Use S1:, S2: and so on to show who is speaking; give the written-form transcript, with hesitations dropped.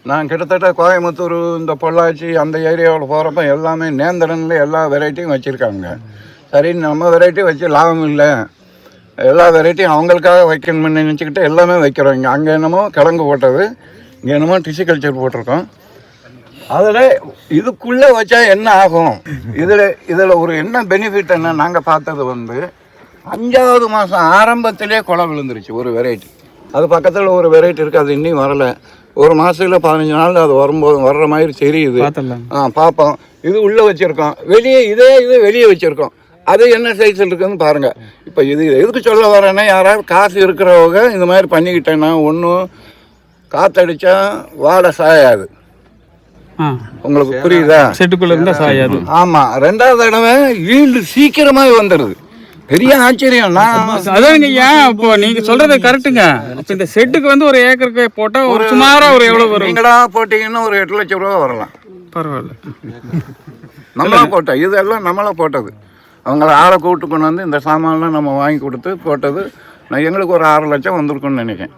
S1: நான் கிட்டத்தட்ட கோயம்புத்தூர் இந்த பொள்ளாச்சி அந்த ஏரியாவில் போகிறப்ப எல்லாமே நேந்திரனில் எல்லா வெரைட்டியும் வச்சுருக்காங்க. சரி நம்ம வெரைட்டி வச்சு லாபம் இல்லை, எல்லா வெரைட்டியும் அவங்களுக்காக வைக்கணும்னு நினச்சிக்கிட்டு எல்லாமே வைக்கிறோம். இங்கே அங்கே என்னமோ கிழங்கு போட்டது, இங்கே என்னமோ டிசிகல்ச்சர் போட்டிருக்கோம். அதில் இதுக்குள்ளே வச்சா என்ன ஆகும், இதில் ஒரு என்ன பெனிஃபிட் என்ன நாங்கள் பார்த்தது 5வது மாதம் ஆரம்பத்திலே குலை விழுந்துருச்சு ஒரு வெரைட்டி. அது பக்கத்தில் ஒரு வெரைட்டி இருக்குது, அது இன்னும் வரலை. ஒரு மாதத்தில் 15 நாள் அது வரும்போது வர்ற மாதிரி தெரியுது. பார்ப்போம். இது உள்ளே வச்சுருக்கோம், வெளியே இது வெளியே வச்சுருக்கோம். அது என்ன சைஸில் இருக்குதுன்னு பாருங்கள். இப்போ இது எதுக்கு சொல்ல வரேன்னா, யாராவது காசு இருக்கிறவங்க இந்த மாதிரி பண்ணிக்கிட்டேன்னா ஒன்றும் காற்றடிச்சா வாழை சாயாது. உங்களுக்கு புரியுதா?
S2: செட்டுக்குள்ளே இருந்தால் சாயாது.
S1: ஆமாம். 2வது தடவை ஈல்டு சீக்கிரமாக வந்துடுது. பெரிய ஆச்சரியம்.
S2: அதாங்க ஏன் இப்போ நீங்க சொல்றது கரெக்டுங்க. இப்போ இந்த செட்டுக்கு ஒரு ஏக்கருக்கு போட்டா ஒரு சுமாரா ஒரு எவ்வளவு வரும்?
S1: நீங்களா போட்டீங்கன்னா ஒரு 8 லட்சம் ரூபா வரலாம்.
S2: பரவாயில்ல.
S1: நம்மளா போட்ட இதெல்லாம் நம்மளா போட்டது. அவங்கள ஆளை கூப்பிட்டு கொண்டு வந்து இந்த சாமான்லாம் நம்ம வாங்கி கொடுத்து போட்டது. நான் எங்களுக்கு ஒரு 6 லட்சம் வந்திருக்குன்னு நினைக்கிறேன்.